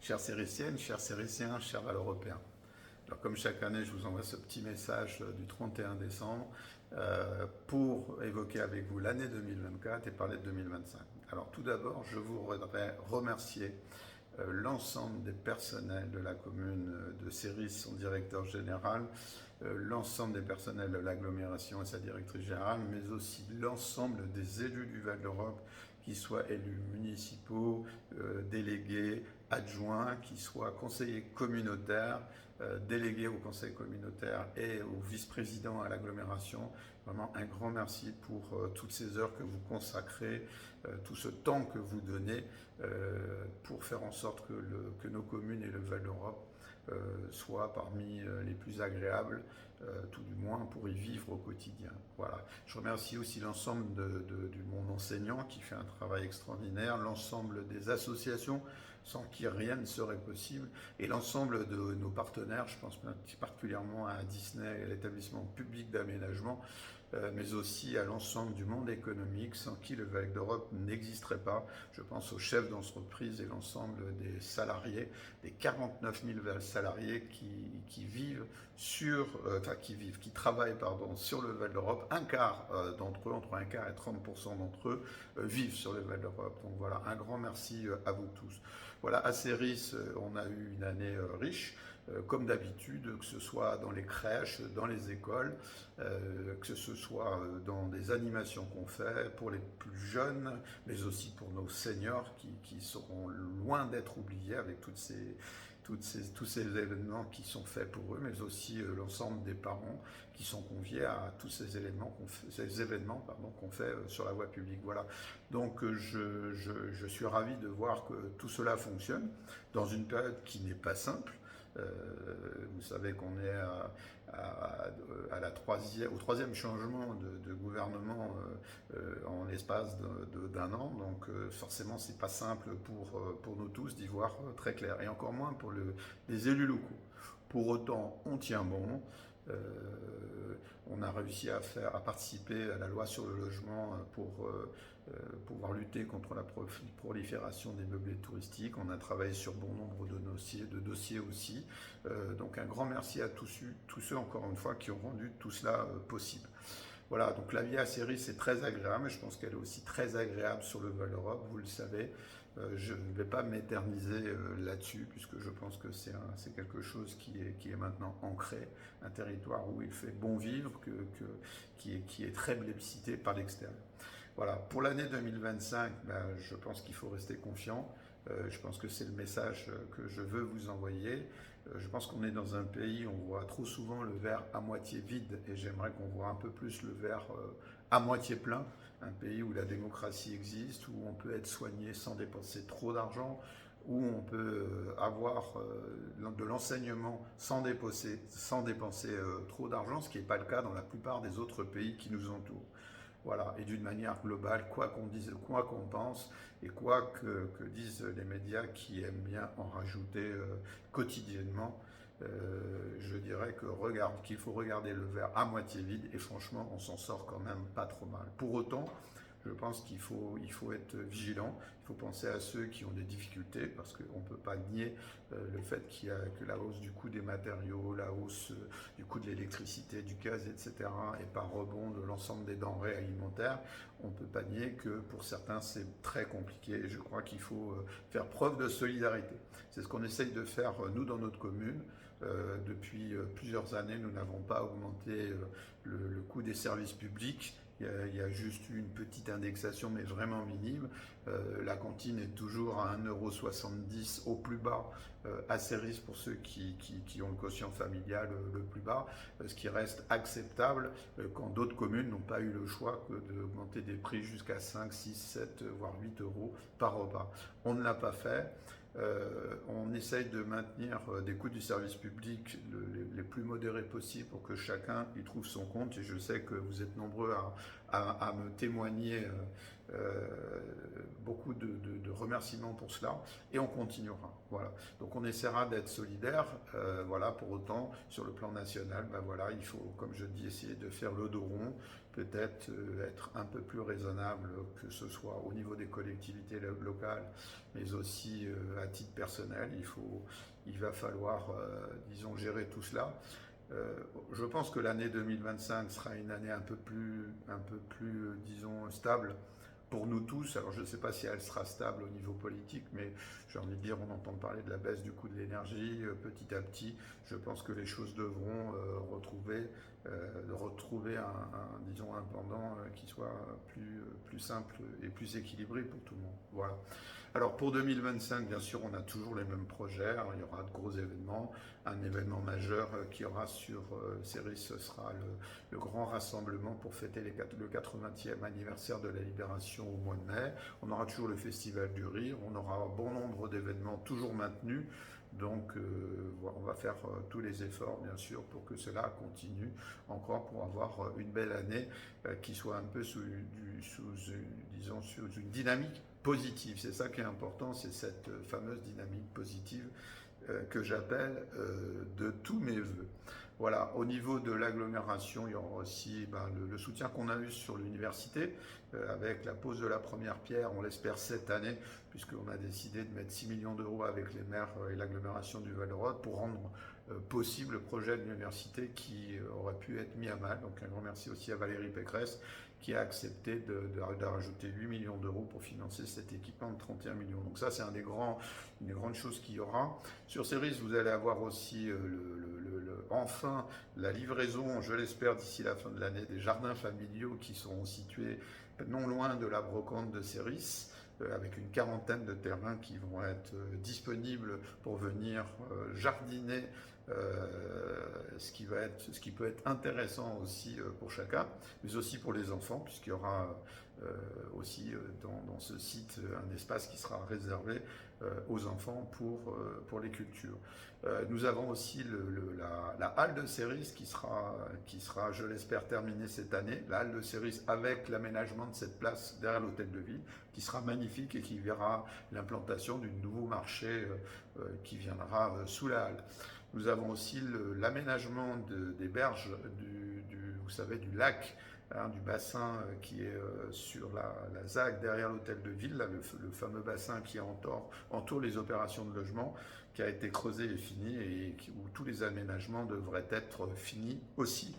Chères Sériciennes, chers Sériciens, chers Val-Européens. Alors comme chaque année, je vous envoie ce petit message du 31 décembre pour évoquer avec vous l'année 2024 et parler de 2025. Alors tout d'abord, je voudrais remercier l'ensemble des personnels de la commune de Séris, son directeur général, l'ensemble des personnels de l'agglomération et sa directrice générale, mais aussi l'ensemble des élus du Val d'Europe, qu'ils soient élus municipaux, délégués, adjoints, qu'ils soient conseillers communautaires, délégués au conseil communautaire et au vice-président à l'agglomération. Vraiment un grand merci pour toutes ces heures que vous consacrez, tout ce temps que vous donnez pour faire en sorte que nos communes et le Val d'Europe soient parmi les plus agréables, tout du moins pour y vivre au quotidien. Voilà. Je remercie aussi l'ensemble du monde enseignant qui fait un travail extraordinaire, l'ensemble des associations sans qui rien ne serait possible, et l'ensemble de nos partenaires, je pense particulièrement à Disney et à l'établissement public d'aménagement, mais aussi à l'ensemble du monde économique, sans qui le Val d'Europe n'existerait pas. Je pense aux chefs d'entreprise et l'ensemble des salariés, des 49 000 salariés qui vivent qui travaillent sur le Val d'Europe. Un quart d'entre eux, entre un quart et 30% d'entre eux, vivent sur le Val d'Europe. Donc voilà, un grand merci à vous tous. Voilà, à Séris, on a eu une année riche, comme d'habitude, que ce soit dans les crèches, dans les écoles, que ce soit dans des animations qu'on fait pour les plus jeunes, mais aussi pour nos seniors qui seront loin d'être oubliés avec tous ces événements qui sont faits pour eux, mais aussi l'ensemble des parents qui sont conviés à tous ces événements qu'on fait sur la voie publique. Voilà. Donc je suis ravi de voir que tout cela fonctionne dans une période qui n'est pas simple. Vous savez qu'on est au troisième changement de gouvernement en l'espace d'un an, donc forcément c'est pas simple pour nous tous d'y voir très clair, et encore moins pour les élus locaux. Pour autant, on tient bon. On a réussi à participer à la loi sur le logement pour pouvoir lutter contre la prolifération des meublés touristiques. On a travaillé sur bon nombre de dossiers aussi. Donc un grand merci à tous ceux, encore une fois, qui ont rendu tout cela possible. Voilà, donc la vie à Séris c'est très agréable, je pense qu'elle est aussi très agréable sur le Val d'Europe, vous le savez. Je ne vais pas m'éterniser là-dessus, puisque je pense que c'est quelque chose qui est maintenant ancré, un territoire où il fait bon vivre, qui est très plébiscité par l'extérieur. Voilà, pour l'année 2025, je pense qu'il faut rester confiant. Je pense que c'est le message que je veux vous envoyer. Je pense qu'on est dans un pays où on voit trop souvent le verre à moitié vide, et j'aimerais qu'on voit un peu plus le verre à moitié plein. Un pays où la démocratie existe, où on peut être soigné sans dépenser trop d'argent, où on peut avoir de l'enseignement sans dépenser trop d'argent, ce qui n'est pas le cas dans la plupart des autres pays qui nous entourent. Voilà, et d'une manière globale, quoi qu'on dise, quoi qu'on pense, et quoi que disent les médias qui aiment bien en rajouter quotidiennement, je dirais qu'il faut regarder le verre à moitié vide, et franchement, on s'en sort quand même pas trop mal. Pour autant, je pense qu'il faut être vigilant, il faut penser à ceux qui ont des difficultés, parce qu'on ne peut pas nier le fait que la hausse du coût des matériaux, la hausse du coût de l'électricité, du gaz, etc., et par rebond de l'ensemble des denrées alimentaires, on ne peut pas nier que pour certains c'est très compliqué, et je crois qu'il faut faire preuve de solidarité. C'est ce qu'on essaye de faire nous dans notre commune. Depuis plusieurs années, nous n'avons pas augmenté le coût des services publics. Il y a juste eu une petite indexation, mais vraiment minime. La cantine est toujours à 1,70 € au plus bas à Séris pour ceux qui ont le quotient familial le plus bas, ce qui reste acceptable quand d'autres communes n'ont pas eu le choix que d'augmenter des prix jusqu'à 5, 6, 7, voire 8 € par repas. On ne l'a pas fait. On essaye de maintenir des coûts du service public les plus modérés possibles pour que chacun y trouve son compte, et je sais que vous êtes nombreux à me témoigner Euh, Beaucoup de remerciements pour cela et on continuera. Voilà. Donc on essaiera d'être solidaire. Voilà. Pour autant, sur le plan national, ben voilà, il faut, comme je dis, essayer de faire le dos rond, peut-être être un peu plus raisonnable, que ce soit au niveau des collectivités locales, mais aussi à titre personnel. Il va falloir, disons, gérer tout cela. Je pense que l'année 2025 sera une année un peu plus, disons, stable pour nous tous. Alors je ne sais pas si elle sera stable au niveau politique, mais j'ai envie de dire, on entend parler de la baisse du coût de l'énergie petit à petit. Je pense que les choses devront retrouver disons, un pendant qui soit plus simple et plus équilibré pour tout le monde. Voilà. Alors pour 2025, bien sûr, on a toujours les mêmes projets. Alors, il y aura de gros événements. Un événement majeur qui aura sur Ceris, ce sera le grand rassemblement pour fêter le 80e anniversaire de la Libération au mois de mai. On aura toujours le Festival du Rire. On aura un bon nombre d'événements toujours maintenus. Donc on va faire tous les efforts, bien sûr, pour que cela continue encore, pour avoir une belle année qui soit un peu disons, sous une dynamique positive. C'est ça qui est important, c'est cette fameuse dynamique positive que j'appelle de tous mes voeux. Voilà, au niveau de l'agglomération, il y aura aussi le soutien qu'on a eu sur l'université, avec la pose de la première pierre, on l'espère cette année, puisqu'on a décidé de mettre 6 millions d'euros avec les maires et l'agglomération du Val-de-Rhodes pour rendre possible le projet de l'université qui aurait pu être mis à mal. Donc un grand merci aussi à Valérie Pécresse qui a accepté de rajouter 8 millions d'euros pour financer cet équipement de 31 millions. Donc ça, c'est une des grandes choses qu'il y aura. Sur Ceris, vous allez avoir aussi enfin la livraison, je l'espère, d'ici la fin de l'année, des jardins familiaux qui seront situés non loin de la brocante de Ceris, avec une quarantaine de terrains qui vont être disponibles pour venir jardiner, ce qui peut être intéressant aussi pour chacun, mais aussi pour les enfants, puisqu'il y aura aussi dans ce site un espace qui sera réservé aux enfants pour les cultures. Nous avons aussi la halle de Ceris qui sera, je l'espère, terminée cette année. La halle de Ceris avec l'aménagement de cette place derrière l'hôtel de ville, qui sera magnifique et qui verra l'implantation d'un nouveau marché qui viendra sous la halle. Nous avons aussi l'aménagement des berges vous savez, du lac, hein, du bassin qui est sur la ZAC derrière l'hôtel de ville, là, le fameux bassin qui entoure les opérations de logement, qui a été creusé et fini et où tous les aménagements devraient être finis aussi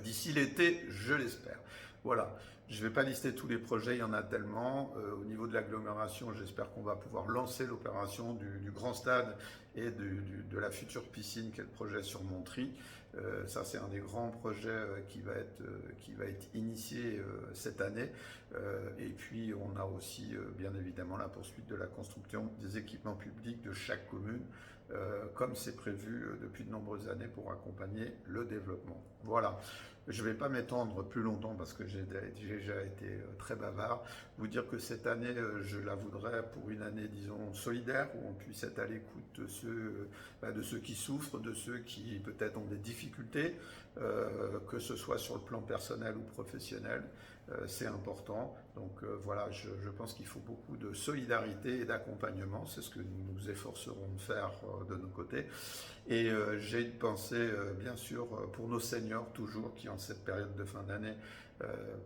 d'ici l'été, je l'espère. Voilà, je ne vais pas lister tous les projets, il y en a tellement. Au niveau de l'agglomération, j'espère qu'on va pouvoir lancer l'opération du grand stade et de la future piscine qui est le projet sur Montry. Ça, c'est un des grands projets qui va être initié cette année. Et puis, on a aussi, bien évidemment, la poursuite de la construction des équipements publics de chaque commune, comme c'est prévu depuis de nombreuses années pour accompagner le développement. Voilà. Je ne vais pas m'étendre plus longtemps parce que j'ai déjà été très bavard. Vous dire que cette année, je la voudrais pour une année, disons, solidaire, où on puisse être à l'écoute de ceux qui souffrent, de ceux qui peut-être ont des difficultés, que ce soit sur le plan personnel ou professionnel. C'est important. Donc voilà, je pense qu'il faut beaucoup de solidarité et d'accompagnement. C'est ce que nous nous efforcerons de faire de nos côtés. Et j'ai une pensée, bien sûr, pour nos seniors, toujours, qui en cette période de fin d'année,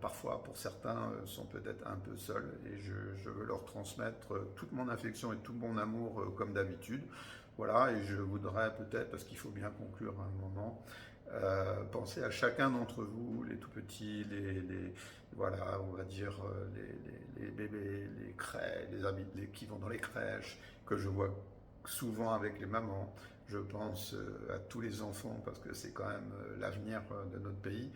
parfois, pour certains, sont peut-être un peu seuls. Et je veux leur transmettre toute mon affection et tout mon amour, comme d'habitude. Voilà, et je voudrais peut-être, parce qu'il faut bien conclure à un moment, penser à chacun d'entre vous, les tout petits, voilà, on va dire les bébés, les qui vont dans les crèches, que je vois souvent avec les mamans. Je pense à tous les enfants parce que c'est quand même l'avenir de notre pays.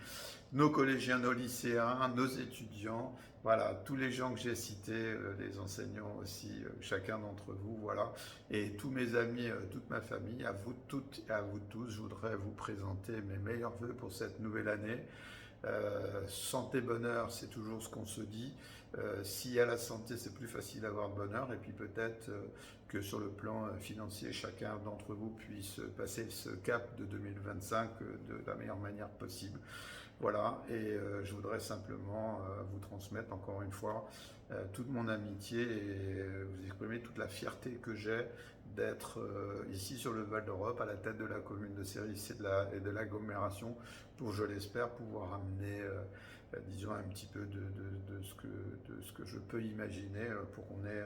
Nos collégiens, nos lycéens, nos étudiants, voilà, tous les gens que j'ai cités, les enseignants aussi, chacun d'entre vous, voilà. Et tous mes amis, toute ma famille, à vous toutes et à vous tous, je voudrais vous présenter mes meilleurs vœux pour cette nouvelle année. Santé, bonheur, c'est toujours ce qu'on se dit. S'il y a la santé, c'est plus facile d'avoir le bonheur. Et puis peut-être que sur le plan financier, chacun d'entre vous puisse passer ce cap de 2025 de la meilleure manière possible. Voilà, et je voudrais simplement vous transmettre encore une fois toute mon amitié et vous exprimer toute la fierté que j'ai d'être ici sur le Val d'Europe, à la tête de la commune de Céris et de l'agglomération, pour, je l'espère, pouvoir amener, disons, un petit peu de ce que je peux imaginer pour qu'on ait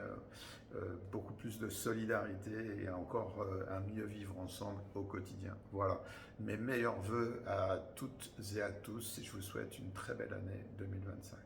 beaucoup plus de solidarité et encore un mieux vivre ensemble au quotidien. Voilà. Mes meilleurs voeux à toutes et à tous et je vous souhaite une très belle année 2025.